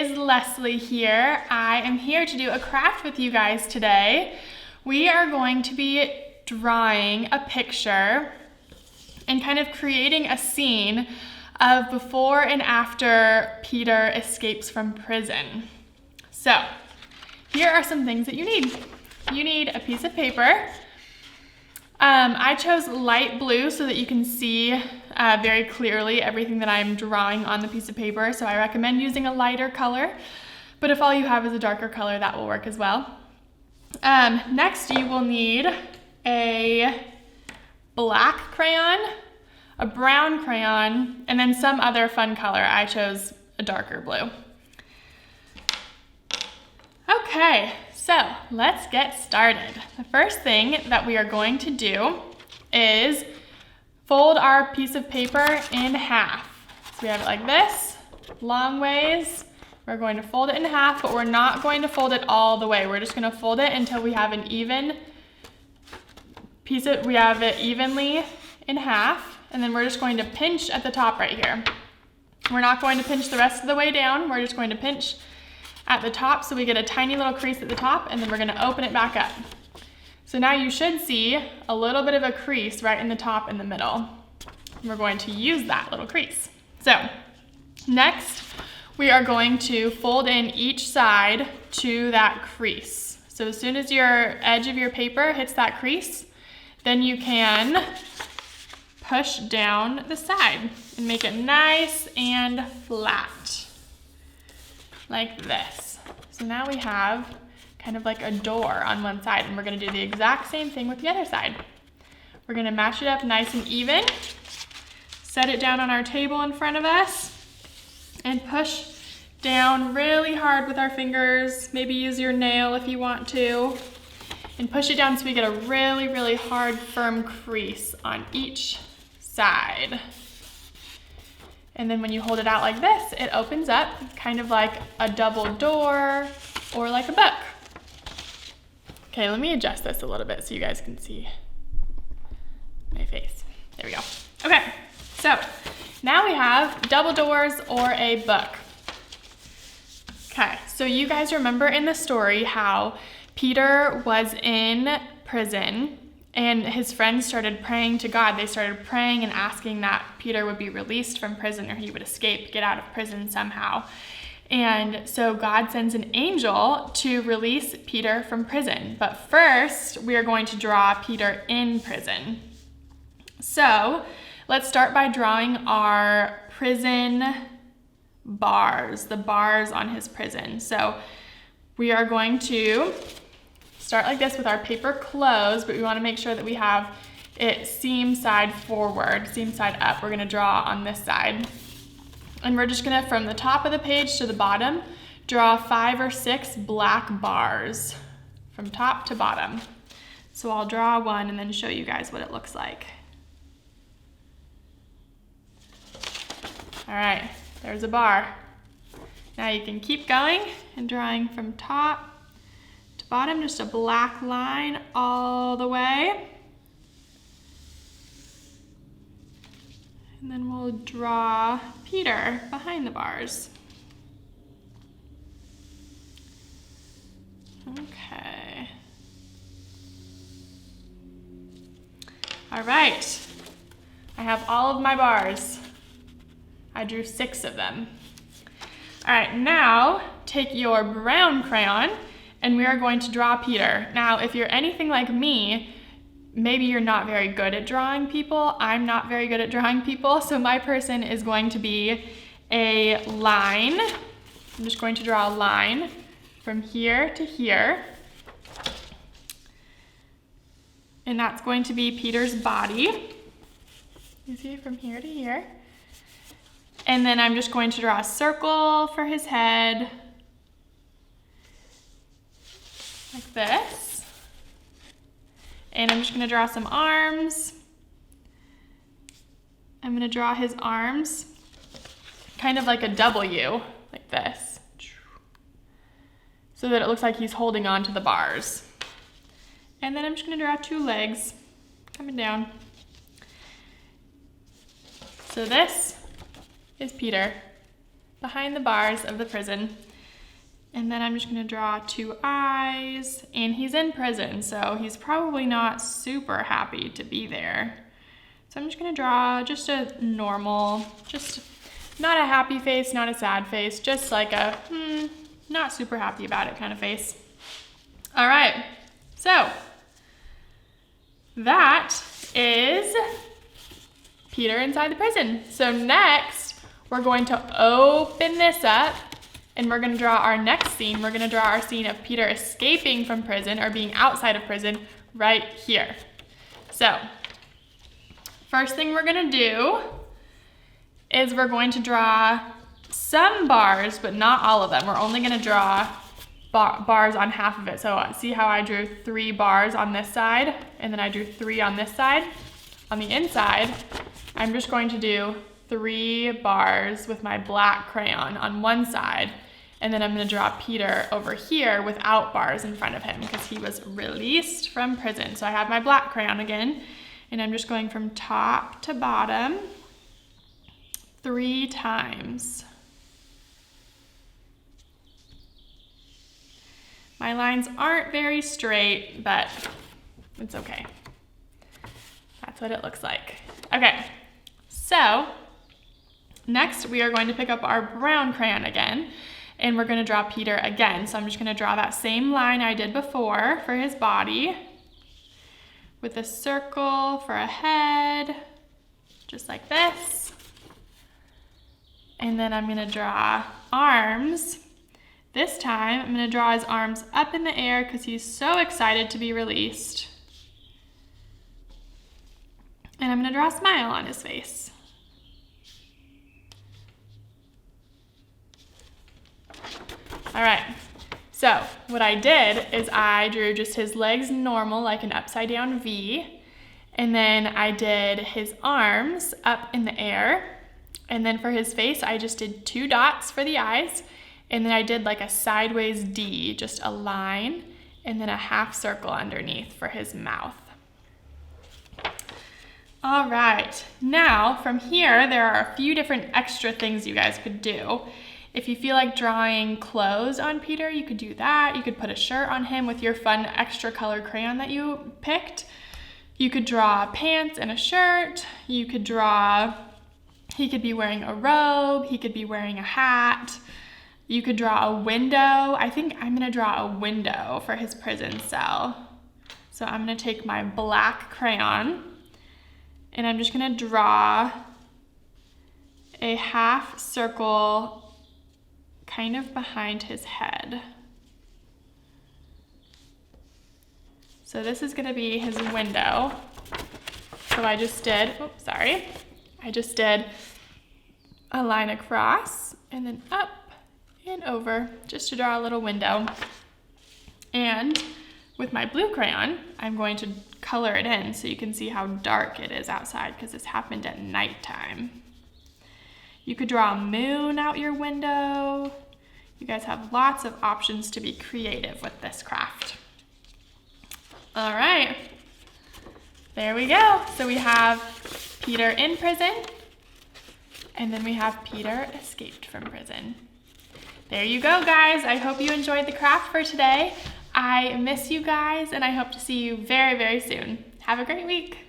is Leslie here. I am here to do a craft with you guys today. We are going to be drawing a picture and kind of creating a scene of before and after Peter escapes from prison. So, here are some things that you need. You need a piece of paper. I chose light blue so that you can see very clearly everything that I'm drawing on the piece of paper, so I recommend using a lighter color, but if all you have is a darker color, that will work as well. Next, you will need a black crayon, a brown crayon, and then some other fun color. I chose a darker blue. Okay, so let's get started. The first thing that we are going to do is fold our piece of paper in half. So we have it like this, long ways. We're going to fold it in half, but we're not going to fold it all the way. We're just going to fold it until we have an even piece of, we have it evenly in half, and then we're just going to pinch at the top right here. We're not going to pinch the rest of the way down. We're just going to pinch at the top so we get a tiny little crease at the top, and then we're going to open it back up. So now you should see a little bit of a crease right in the top in the middle. We're going to use that little crease. So next we are going to fold in each side to that crease. So as soon as your edge of your paper hits that crease, then you can push down the side and make it nice and flat. Like this. So now we have kind of like a door on one side, and we're going to do the exact same thing with the other side. We're going to mash it up nice and even, set it down on our table in front of us, and push down really hard with our fingers. Maybe use your nail if you want to, and push it down so we get a really, really hard, firm crease on each side. And then when you hold it out like this, it opens up kind of like a double door or like a book. Okay, let me adjust this a little bit so you guys can see my face. There we go. Okay, so now we have double doors or a book. Okay, so you guys remember in the story how Peter was in prison and his friends started praying to God. They started praying and asking that Peter would be released from prison, or he would escape, get out of prison somehow. And so God sends an angel to release Peter from prison. But first, we are going to draw Peter in prison. So let's start by drawing our prison bars, the bars on his prison. So we are going to start like this with our paper closed, but we want to make sure that we have it seam side forward, seam side up. We're going to draw on this side. And we're just going to, from the top of the page to the bottom, draw 5 or 6 black bars from top to bottom. So I'll draw one and then show you guys what it looks like. All right, there's a bar. Now you can keep going and drawing from top to bottom, just a black line all the way. And then we'll draw Peter behind the bars. Okay. All right. I have all of my bars. I drew 6 of them. All right, now take your brown crayon and we are going to draw Peter. Now, if you're anything like me, maybe you're not very good at drawing people. I'm not very good at drawing people, so my person is going to be a line. I'm just going to draw a line from here to here. And that's going to be Peter's body. You see, from here to here. And then I'm just going to draw a circle for his head, like this. And I'm just going to draw some arms. I'm going to draw his arms kind of like a W, like this, so that it looks like he's holding on to the bars. And then I'm just going to draw 2 legs coming down. So this is Peter behind the bars of the prison. And then I'm just gonna draw 2 eyes, and he's in prison, so he's probably not super happy to be there. So I'm just gonna draw just a normal, just not a happy face, not a sad face, just like a not super happy about it kind of face. All right, so that is Peter inside the prison. So next, we're going to open this up and we're gonna draw our next scene. We're gonna draw our scene of Peter escaping from prison or being outside of prison right here. So, first thing we're gonna do is we're going to draw some bars, but not all of them. We're only gonna draw bars on half of it. So see how I drew 3 bars on this side, and then I drew 3 on this side? On the inside, I'm just going to do 3 bars with my black crayon on one side, and then I'm gonna draw Peter over here without bars in front of him because he was released from prison. So I have my black crayon again, and I'm just going from top to bottom 3 times. My lines aren't very straight, but it's okay. That's what it looks like. Okay, so next we are going to pick up our brown crayon again, and we're gonna draw Peter again. So I'm just gonna draw that same line I did before for his body with a circle for a head, just like this. And then I'm gonna draw arms. This time I'm gonna draw his arms up in the air because he's so excited to be released. And I'm gonna draw a smile on his face. All right, so what I did is I drew just his legs normal, like an upside down V, and then I did his arms up in the air, and then for his face, I just did 2 dots for the eyes, and then I did like a sideways D, just a line, and then a half circle underneath for his mouth. All right, now from here, there are a few different extra things you guys could do. If you feel like drawing clothes on Peter, you could do that. You could put a shirt on him with your fun extra colored crayon that you picked. You could draw pants and a shirt. You could draw, he could be wearing a robe. He could be wearing a hat. You could draw a window. I think I'm gonna draw a window for his prison cell. So I'm gonna take my black crayon and I'm just gonna draw a half circle kind of behind his head. So this is gonna be his window. So I just did a line across and then up and over just to draw a little window. And with my blue crayon, I'm going to color it in so you can see how dark it is outside because this happened at nighttime. You could draw a moon out your window. You guys have lots of options to be creative with this craft. All right, there we go. So we have Peter in prison, and then we have Peter escaped from prison. There you go, guys. I hope you enjoyed the craft for today. I miss you guys, and I hope to see you very, very soon. Have a great week.